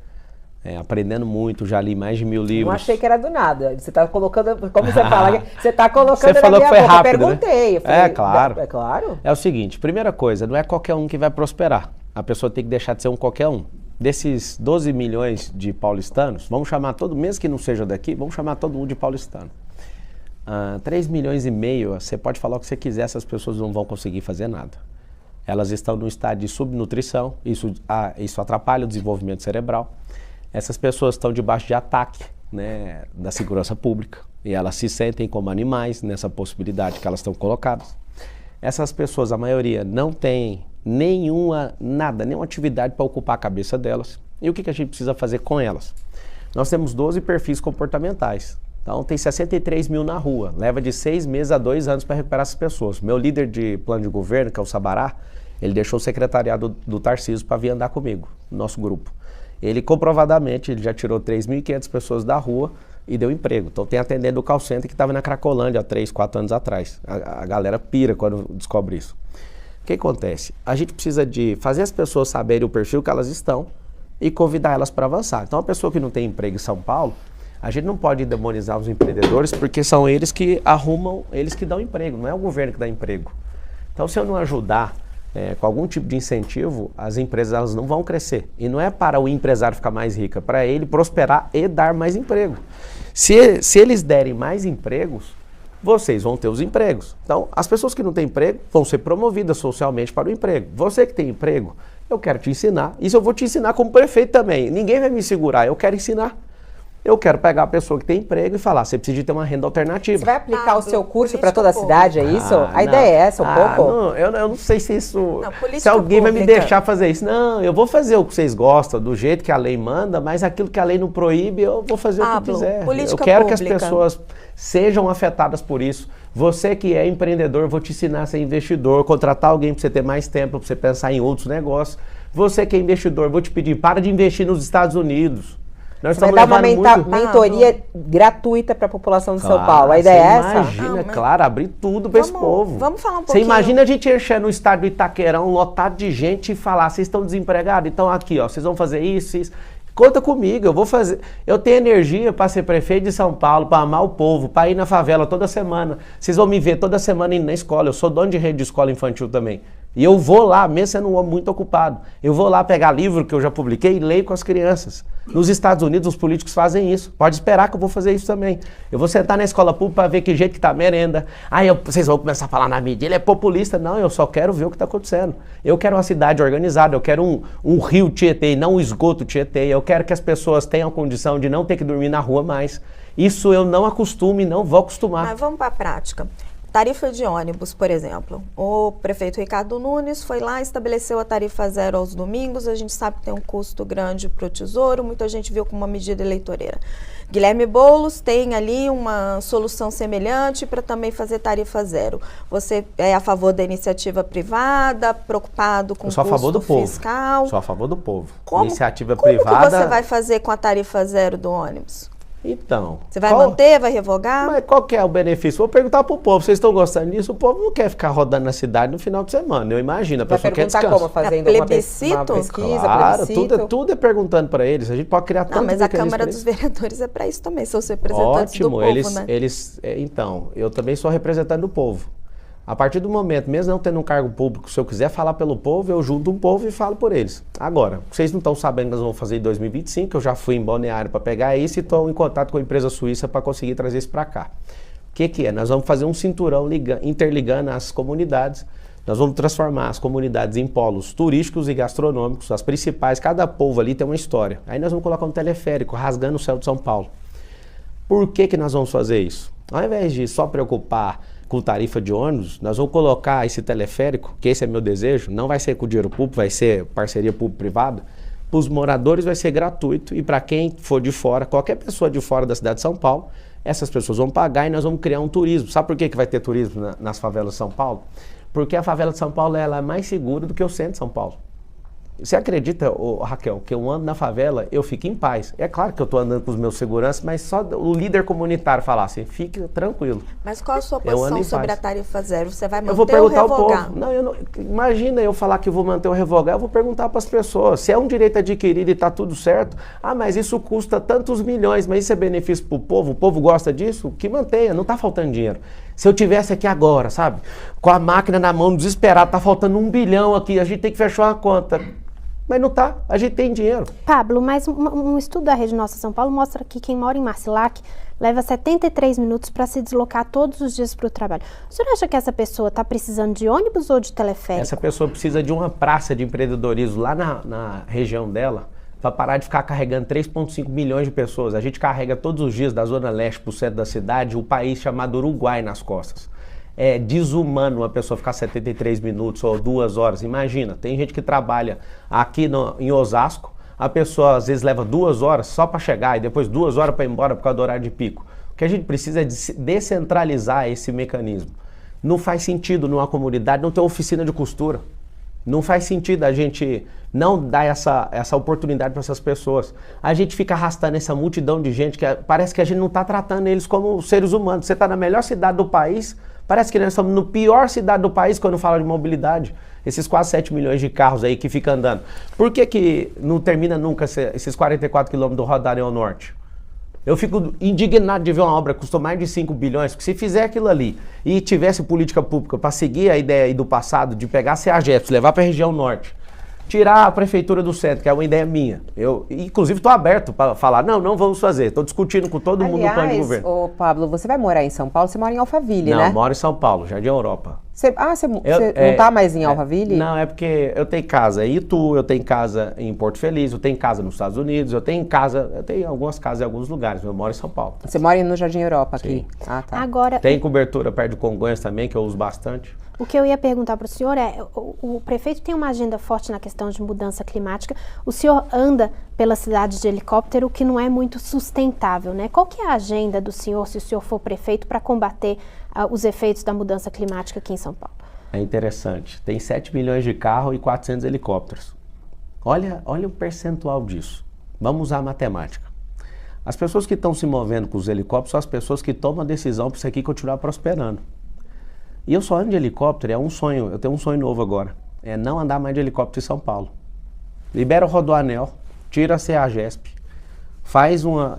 aprendendo muito, já li mais de 1000 livros. Não achei que era do nada. Você está colocando, como você fala, você está colocando Você na falou minha que foi boca. rápido, Eu perguntei. Eu falei, É claro. É claro. É o seguinte, primeira coisa, não é qualquer um que vai prosperar. A pessoa tem que deixar de ser um qualquer um. Desses 12 milhões de paulistanos, vamos chamar todo, mesmo que não seja daqui, vamos chamar todo mundo de paulistano. 3 milhões e meio, você pode falar o que você quiser, essas pessoas não vão conseguir fazer nada. Elas estão no estado de subnutrição, isso atrapalha o desenvolvimento cerebral. Essas pessoas estão debaixo de ataque, né, da segurança pública e elas se sentem como animais nessa possibilidade que elas estão colocadas. Essas pessoas, a maioria, não tem nenhuma atividade para ocupar a cabeça delas. E o que a gente precisa fazer com elas? Nós temos 12 perfis comportamentais. Então tem 63 mil na rua. Leva de 6 meses a 2 anos para recuperar essas pessoas. Meu líder de plano de governo, que é o Sabará, ele deixou o secretariado do Tarcísio para vir andar comigo, no nosso grupo. Ele comprovadamente, ele já tirou 3.500 pessoas da rua e deu emprego. Então tem atendente do call center que estava na Cracolândia há 3, 4 anos atrás. A galera pira quando descobre isso. O que acontece? A gente precisa de fazer as pessoas saberem o perfil que elas estão e convidar elas para avançar. Então a pessoa que não tem emprego em São Paulo, a gente não pode demonizar os empreendedores porque são eles que arrumam, eles que dão emprego, não é o governo que dá emprego. Então se eu não ajudar com algum tipo de incentivo, as empresas elas não vão crescer. E não é para o empresário ficar mais rico, é para ele prosperar e dar mais emprego. Se eles derem mais empregos, vocês vão ter os empregos. Então, as pessoas que não têm emprego vão ser promovidas socialmente para o emprego. Você que tem emprego, eu quero te ensinar. Isso eu vou te ensinar como prefeito também. Ninguém vai me segurar, eu quero ensinar. Eu quero pegar a pessoa que tem emprego e falar, você precisa de ter uma renda alternativa. Você vai aplicar o seu curso para toda a cidade, é isso? A ideia é essa, pouco? Não, eu não sei se isso... Não, se alguém vai me deixar fazer isso. Não, eu vou fazer o que vocês gostam, do jeito que a lei manda, mas aquilo que a lei não proíbe, eu vou fazer o que eu quiser. Eu quero que as pessoas sejam afetadas por isso. Você que é empreendedor, eu vou te ensinar a ser investidor, contratar alguém para você ter mais tempo, para você pensar em outros negócios. Você que é investidor, eu vou te pedir, para de investir nos Estados Unidos. Nós vai dar uma mentoria gratuita para a população de São Paulo. A ideia é essa? Imagina, claro, abrir tudo para esse povo. Vamos falar um pouquinho. Você imagina a gente encher no estádio do Itaquerão, lotado de gente e falar, vocês estão desempregados? Então aqui, ó, vocês vão fazer isso, isso. Conta comigo, eu vou fazer. Eu tenho energia para ser prefeito de São Paulo, para amar o povo, para ir na favela toda semana. Vocês vão me ver toda semana indo na escola. Eu sou dono de rede de escola infantil também. E eu vou lá, mesmo sendo um homem muito ocupado, eu vou lá pegar livro que eu já publiquei e leio com as crianças. Nos Estados Unidos, os políticos fazem isso. Pode esperar que eu vou fazer isso também. Eu vou sentar na escola pública para ver que jeito que tá a merenda. Vocês vão começar a falar na mídia, ele é populista. Não, eu só quero ver o que está acontecendo. Eu quero uma cidade organizada, eu quero um rio Tietê, não um esgoto Tietê. Eu quero que as pessoas tenham condição de não ter que dormir na rua mais. Isso eu não acostumo e não vou acostumar. Mas vamos para a prática. Tarifa de ônibus, por exemplo. O prefeito Ricardo Nunes foi lá e estabeleceu a tarifa zero aos domingos. A gente sabe que tem um custo grande para o Tesouro, muita gente viu como uma medida eleitoreira. Guilherme Boulos tem ali uma solução semelhante para também fazer tarifa zero. Você é a favor da iniciativa privada, preocupado com o custo fiscal? Sou a favor do povo. Iniciativa privada. Como que você vai fazer com a tarifa zero do ônibus? Então... Você vai manter, vai revogar? Mas qual que é o benefício? Vou perguntar pro povo, vocês estão gostando disso? O povo não quer ficar rodando na cidade no final de semana, eu imagino. A pessoa quer descanso. Como? Fazendo uma pesquisa, claro, tudo é perguntando para eles. A gente pode criar tanto. Mas a Câmara dos Vereadores é para isso também, são os representantes do povo, né? Então, eu também sou representante do povo. A partir do momento, mesmo não tendo um cargo público, se eu quiser falar pelo povo, eu junto um povo e falo por eles. Agora, vocês não estão sabendo que nós vamos fazer em 2025, eu já fui em Balneário para pegar isso e estou em contato com a empresa suíça para conseguir trazer isso para cá. O que é? Nós vamos fazer um cinturão interligando as comunidades. Nós vamos transformar as comunidades em polos turísticos e gastronômicos, as principais. Cada povo ali tem uma história. Aí nós vamos colocar um teleférico rasgando o céu de São Paulo. Por que nós vamos fazer isso? Ao invés de só preocupar com tarifa de ônibus, nós vamos colocar esse teleférico, que esse é meu desejo, não vai ser com dinheiro público, vai ser parceria público-privada. Para os moradores vai ser gratuito e para quem for de fora, qualquer pessoa de fora da cidade de São Paulo, essas pessoas vão pagar e nós vamos criar um turismo. Sabe por que vai ter turismo nas favelas de São Paulo? Porque a favela de São Paulo ela é mais segura do que o centro de São Paulo. Você acredita, Raquel, que eu ando na favela, eu fico em paz. É claro que eu estou andando com os meus seguranças, mas só o líder comunitário falar assim, fique tranquilo. Mas qual a sua posição sobre a tarifa zero? Você vai manter eu vou perguntar ou revogar? Ao povo. Não, imagina eu falar que vou manter ou revogar, eu vou perguntar para as pessoas. Se é um direito adquirido e está tudo certo, mas isso custa tantos milhões, mas isso é benefício para o povo gosta disso? Que mantenha, não está faltando dinheiro. Se eu tivesse aqui agora, sabe, com a máquina na mão, desesperado, está faltando 1 bilhão aqui, a gente tem que fechar uma conta. Mas não tá, a gente tem dinheiro. Pablo, mas um estudo da Rede Nossa São Paulo mostra que quem mora em Marcilac leva 73 minutos para se deslocar todos os dias para o trabalho. O senhor acha que essa pessoa está precisando de ônibus ou de teleférico? Essa pessoa precisa de uma praça de empreendedorismo lá na região dela para parar de ficar carregando 3,5 milhões de pessoas. A gente carrega todos os dias da Zona Leste para o centro da cidade o país chamado Uruguai nas costas. É desumano uma pessoa ficar 73 minutos ou 2 horas. Imagina, tem gente que trabalha aqui em Osasco, a pessoa às vezes leva 2 horas só para chegar e depois 2 horas para ir embora por causa do horário de pico. O que a gente precisa é descentralizar esse mecanismo. Não faz sentido numa comunidade não ter oficina de costura. Não faz sentido a gente não dar essa oportunidade para essas pessoas. A gente fica arrastando essa multidão de gente que parece que a gente não está tratando eles como seres humanos. Você está na melhor cidade do país, parece que nós estamos na pior cidade do país quando fala de mobilidade. Esses quase 7 milhões de carros aí que ficam andando. Por que não termina nunca esses 44 quilômetros do Rodoanel Norte? Eu fico indignado de ver uma obra que custou mais de 5 bilhões, porque se fizer aquilo ali e tivesse política pública para seguir a ideia aí do passado de pegar a CEAGEPS, levar para a região norte, tirar a prefeitura do centro, que é uma ideia minha. Eu, inclusive, estou aberto para falar, não vamos fazer. Estou discutindo com todo mundo no plano de governo. Ô Pablo, você vai morar em São Paulo? Você mora em Alphaville, né? Não, eu moro em São Paulo, Jardim Europa. Você não está mais em Alphaville? Não, é porque eu tenho casa em Itu, eu tenho casa em Porto Feliz, eu tenho casa nos Estados Unidos, eu tenho algumas casas em alguns lugares, eu moro em São Paulo. Você mora no Jardim Europa aqui? Sim. Ah, tá. Agora, tem cobertura perto de Congonhas também, que eu uso bastante. O que eu ia perguntar para o senhor é, o prefeito tem uma agenda forte na questão de mudança climática, o senhor anda pela cidade de helicóptero, o que não é muito sustentável, né? Qual que é a agenda do senhor, se o senhor for prefeito, para combater os efeitos da mudança climática aqui em São Paulo? É interessante, tem 7 milhões de carros e 400 helicópteros. Olha o percentual disso. Vamos usar a matemática. As pessoas que estão se movendo com os helicópteros são as pessoas que tomam a decisão para isso aqui continuar prosperando. E eu só ando de helicóptero, é um sonho, eu tenho um sonho novo agora, é não andar mais de helicóptero em São Paulo. Libera o Rodoanel, tira a CEAGESP,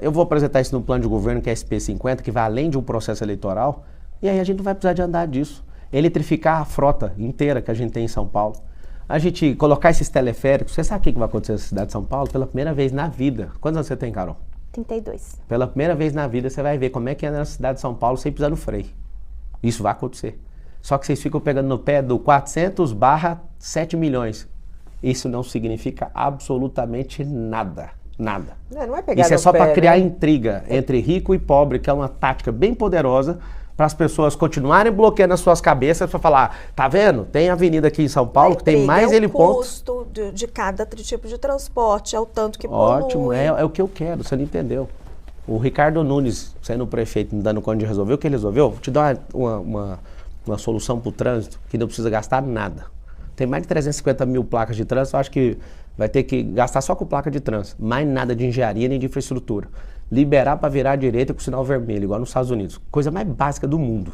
eu vou apresentar isso no plano de governo, que é SP50, que vai além de um processo eleitoral, e aí a gente não vai precisar de andar disso. Eletrificar a frota inteira que a gente tem em São Paulo. A gente colocar esses teleféricos, você sabe o que vai acontecer na cidade de São Paulo? Pela primeira vez na vida. Quantos anos você tem, Carol? 32. Pela primeira vez na vida você vai ver como é que é na cidade de São Paulo sem pisar no freio. Isso vai acontecer. Só que vocês ficam pegando no pé do 400/7 milhões. Isso não significa absolutamente nada. Nada. Não é pegar Isso é no só para pé, criar né? Intriga entre rico e pobre, que é uma tática bem poderosa para as pessoas continuarem bloqueando as suas cabeças para falar, tá vendo? Tem avenida aqui em São Paulo que tem mais helipontos. É o custo de cada tipo de transporte, é o tanto que polui. Ótimo, é o que eu quero, você não entendeu. O Ricardo Nunes, sendo prefeito, não dando conta de resolver, o que ele resolveu? Vou te dar uma solução para o trânsito que não precisa gastar nada. Tem mais de 350 mil placas de trânsito, eu acho que vai ter que gastar só com placa de trânsito. Mais nada de engenharia nem de infraestrutura. Liberar para virar à direita com sinal vermelho, igual nos Estados Unidos. Coisa mais básica do mundo.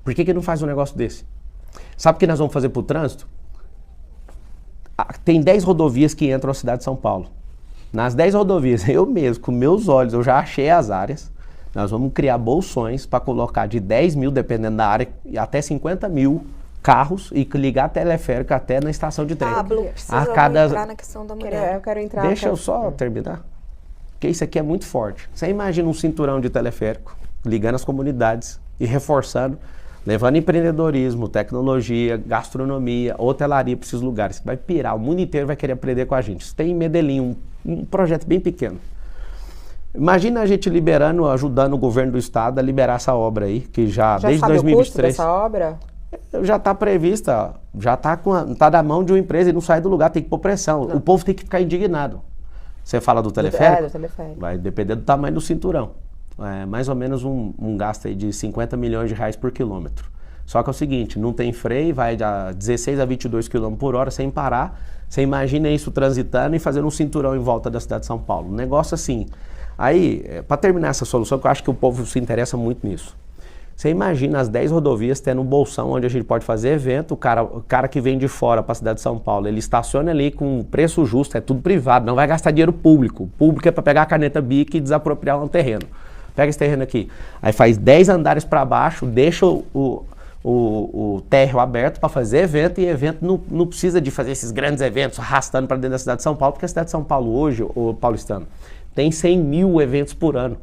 Por que não faz um negócio desse? Sabe o que nós vamos fazer para o trânsito? Tem 10 rodovias que entram na cidade de São Paulo. Nas 10 rodovias, eu mesmo, com meus olhos, eu já achei as áreas. Nós vamos criar bolsões para colocar de 10 mil, dependendo da área, até 50 mil carros e ligar teleférico até na estação de trem. Pablo, entrar na questão da mulher. Eu quero entrar. Deixa eu só terminar. Porque isso aqui é muito forte. Você imagina um cinturão de teleférico ligando as comunidades e reforçando, levando empreendedorismo, tecnologia, gastronomia, hotelaria para esses lugares. Vai pirar, o mundo inteiro vai querer aprender com a gente. Isso tem em Medellín, um projeto bem pequeno. Imagina a gente liberando, ajudando o governo do estado a liberar essa obra aí, que já desde sabe 2023... o custo dessa obra? Já está prevista, já está na mão de uma empresa e não sai do lugar, tem que pôr pressão. Não. O povo tem que ficar indignado. Você fala do teleférico? Do teleférico. Vai depender do tamanho do cinturão. É mais ou menos um gasto aí de 50 milhões de reais por quilômetro. Só que é o seguinte, não tem freio, vai de 16 a 22 km por hora sem parar. Você imagina isso transitando e fazendo um cinturão em volta da cidade de São Paulo. Um negócio assim. Aí, para terminar essa solução, que eu acho que o povo se interessa muito nisso. Você imagina as 10 rodovias tendo um bolsão onde a gente pode fazer evento, o cara que vem de fora para a cidade de São Paulo, ele estaciona ali com preço justo, é tudo privado, não vai gastar dinheiro público. O público é para pegar a caneta BIC e desapropriar um terreno. Pega esse terreno aqui, aí faz 10 andares para baixo, deixa o térreo aberto para fazer evento, e evento não precisa de fazer esses grandes eventos arrastando para dentro da cidade de São Paulo, porque a cidade de São Paulo hoje, o paulistano, tem 100 mil eventos por ano.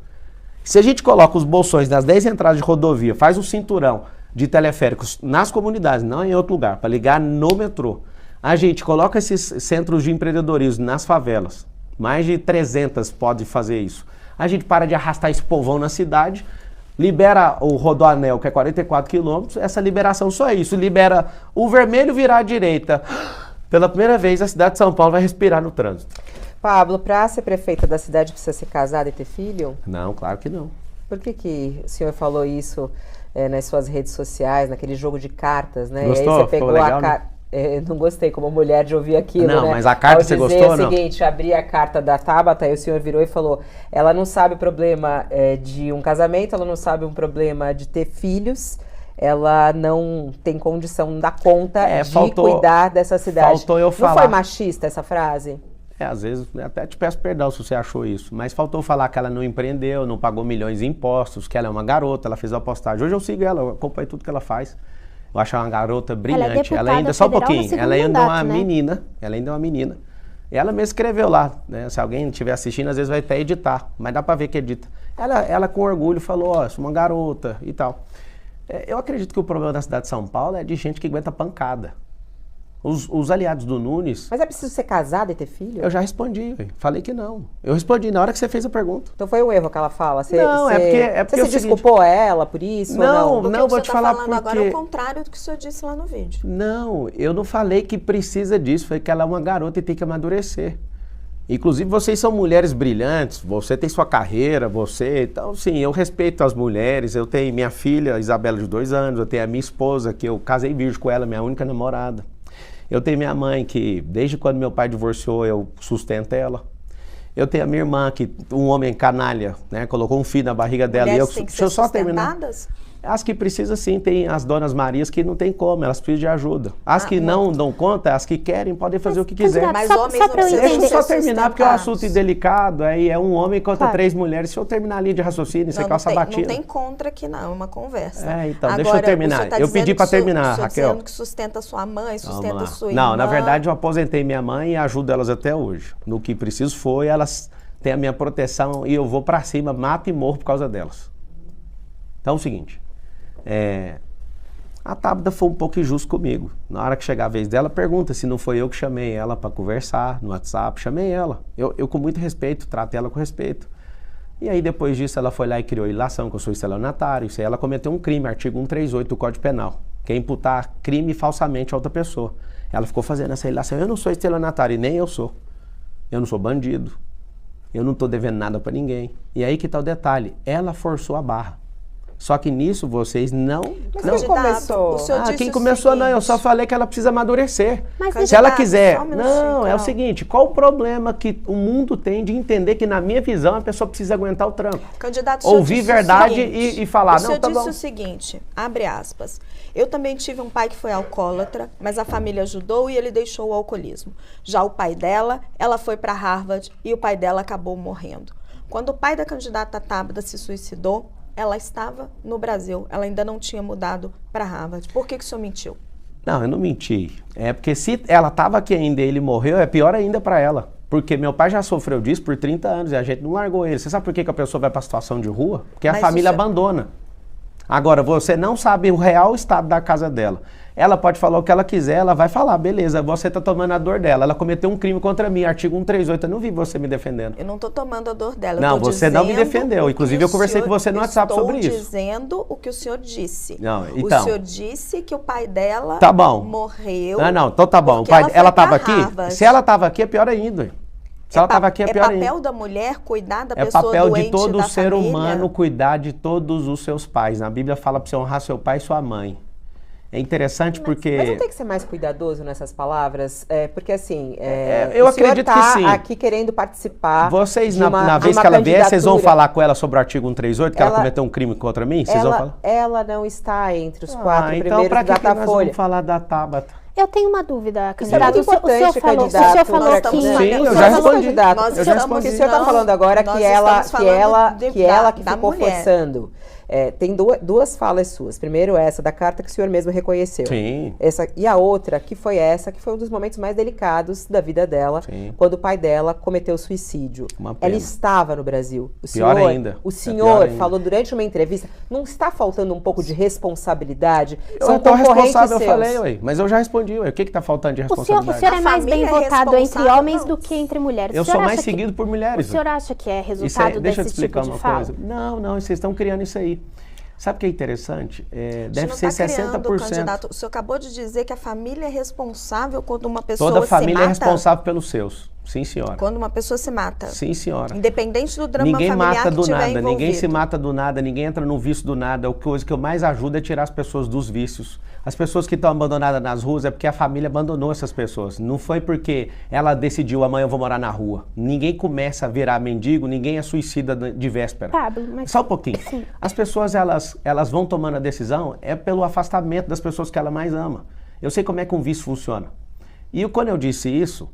Se a gente coloca os bolsões das 10 entradas de rodovia, faz um cinturão de teleféricos nas comunidades, não em outro lugar, para ligar no metrô, a gente coloca esses centros de empreendedorismo nas favelas, mais de 300 pode fazer isso, a gente para de arrastar esse povão na cidade, libera o Rodoanel, que é 44 quilômetros, essa liberação só é isso, libera o vermelho virar à direita. Pela primeira vez a cidade de São Paulo vai respirar no trânsito. Pablo, para ser prefeita da cidade precisa ser casada e ter filho? Não, claro que não. Por que o senhor falou isso nas suas redes sociais, naquele jogo de cartas, né? Gostou? E aí você pegou legal, a carta. Não gostei como mulher de ouvir aquilo, não, né? Mas a carta você gostou ou não? O seguinte, abri a carta da Tabata e o senhor virou e falou, ela não sabe o problema de um casamento, ela não sabe um problema de ter filhos, ela não tem condição, não dá conta de cuidar dessa cidade. Faltou eu falar. Não foi machista essa frase? Às vezes, até te peço perdão se você achou isso, mas faltou falar que ela não empreendeu, não pagou milhões em impostos, que ela é uma garota, ela fez uma postagem. Hoje eu sigo ela, eu acompanho tudo que ela faz. Eu acho ela uma garota brilhante. Ela ainda, só um pouquinho, ela ainda é uma menina, ela ainda é uma menina. E ela mesmo escreveu lá, né? Se alguém estiver assistindo, às vezes vai até editar, mas dá pra ver que edita. Ela com orgulho falou, ó, sou uma garota e tal. Eu acredito que o problema da cidade de São Paulo é de gente que aguenta pancada. Os aliados do Nunes... Mas é preciso ser casada e ter filho? Eu já respondi, falei que não. Eu respondi na hora que você fez a pergunta. Então foi um erro que ela fala? Não, é porque você se desculpou ela por isso? Não, ou não? Não, vou te falar porque... agora é o contrário do que o senhor disse lá no vídeo. Não, eu não falei que precisa disso, falei que ela é uma garota e tem que amadurecer. Inclusive, vocês são mulheres brilhantes, você tem sua carreira, então, sim, eu respeito as mulheres, eu tenho minha filha, Isabela, de 2 anos, eu tenho a minha esposa, que eu casei virgem com ela, minha única namorada. Eu tenho minha mãe, que desde quando meu pai divorciou, eu sustento ela. Eu tenho a minha irmã, que um homem canalha, né, colocou um filho na barriga dela. Mulheres E têm que deixa eu ser só terminar. As que precisam sim, tem as donas Marias que não tem como, elas precisam de ajuda. As que não dão conta, as que querem, podem fazer o que quiser. Mas homens não precisam. Deixa eu só terminar, porque é um assunto delicado, aí é um homem contra 3 mulheres. Se eu terminar a linha de raciocínio, você calça a batida. Não tem contra aqui não, é uma conversa. Então, agora, deixa eu terminar. Eu pedi para terminar, Raquel. Dizendo que sustenta sua mãe, sustenta sua irmã. Não, na verdade eu aposentei minha mãe e ajudo elas até hoje. No que preciso foi, elas têm a minha proteção e eu vou para cima, mato e morro por causa delas. Então é o seguinte... A Tabata foi um pouco injusta comigo. Na hora que chegar a vez dela, pergunta se não foi eu que chamei ela para conversar no WhatsApp. Chamei ela. Eu com muito respeito, trato ela com respeito. E aí depois disso ela foi lá e criou ilação, que eu sou estelionatário. Isso aí ela cometeu um crime, artigo 138 do Código Penal, que é imputar crime falsamente a outra pessoa. Ela ficou fazendo essa ilação. Eu não sou estelionatário e nem eu sou. Eu não sou bandido. Eu não estou devendo nada para ninguém. E aí que tá o detalhe. Ela forçou a barra. Só que nisso vocês não... Mas quem começou? Quem começou não, eu só falei que ela precisa amadurecer. Mas se ela quiser... Não, é o seguinte, qual o problema que o mundo tem de entender que na minha visão a pessoa precisa aguentar o tranco? Candidato, ouvir verdade e falar, não, tá bom. O senhor disse o seguinte, abre aspas, eu também tive um pai que foi alcoólatra, mas a família ajudou e ele deixou o alcoolismo. Já o pai dela, ela foi para Harvard e o pai dela acabou morrendo. Quando o pai da candidata Tabata se suicidou, ela estava no Brasil, ela ainda não tinha mudado para Harvard. Por que o senhor mentiu? Não, eu não menti. É porque se ela estava aqui ainda e ele morreu, é pior ainda para ela. Porque meu pai já sofreu disso por 30 anos e a gente não largou ele. Você sabe por que a pessoa vai para a situação de rua? Porque a família abandona. Agora, você não sabe o real estado da casa dela. Ela pode falar o que ela quiser, ela vai falar, beleza, você está tomando a dor dela. Ela cometeu um crime contra mim, artigo 138, eu não vi você me defendendo. Eu não estou tomando a dor dela. Não, você não me defendeu. Inclusive, eu conversei com você no WhatsApp sobre isso. Estou dizendo o que o senhor disse. Não, então, o senhor disse que o pai dela tá bom. morreu. Não, então tá bom. Ela estava aqui? Se ela estava aqui, é pior ainda. Se ela estava aqui, é pior ainda. É papel da mulher cuidar da pessoa doente da família? É papel de todo ser humano cuidar de todos os seus pais. Na Bíblia fala para você honrar seu pai e sua mãe. É interessante porque... Mas não tem que ser mais cuidadoso nessas palavras? Porque assim, eu acredito que sim. Aqui querendo participar. Vocês, na vez que ela vier, vocês vão falar com ela sobre o artigo 138, que ela cometeu um crime contra mim? Vocês vão falar? Ela não está entre os 4 primeiros então, pra da Datafolha. Nós vamos falar da Tabata? Eu tenho uma dúvida, Isso candidato. é muito importante, o senhor falou que... Sim, eu já respondi. O que o senhor está falando agora que ela que ficou forçando. Tem duas falas suas. Primeiro, essa da carta que o senhor mesmo reconheceu. Sim. E a outra, que foi um dos momentos mais delicados da vida dela, sim, quando o pai dela cometeu suicídio. Ela estava no Brasil. Pior ainda. O senhor falou durante uma entrevista, não está faltando um pouco de responsabilidade? Eu estou responsável, eu falei, ué, mas eu já respondi, ué. O que está faltando de responsabilidade? O senhor é mais bem votado entre homens do que entre mulheres. Eu sou mais seguido por mulheres. O senhor acha que é resultado desse tipo de fala? Não, vocês estão criando isso aí. Sabe o que é interessante? Deve ser 60%. Candidato, o senhor acabou de dizer que a família é responsável quando uma pessoa se mata? Toda família é responsável pelos seus. Sim, senhora. Quando uma pessoa se mata? Sim, senhora. Independente do drama familiar que tiver envolvido. Ninguém se mata do nada, ninguém entra no vício do nada. A coisa que eu mais ajudo é tirar as pessoas dos vícios. As pessoas que estão abandonadas nas ruas é porque a família abandonou essas pessoas. Não foi porque ela decidiu, amanhã eu vou morar na rua. Ninguém começa a virar mendigo, ninguém é suicida de véspera. Pablo, mas... Só um pouquinho. Sim. As pessoas, elas vão tomando a decisão pelo afastamento das pessoas que ela mais ama. Eu sei como é que um vício funciona. E quando eu disse isso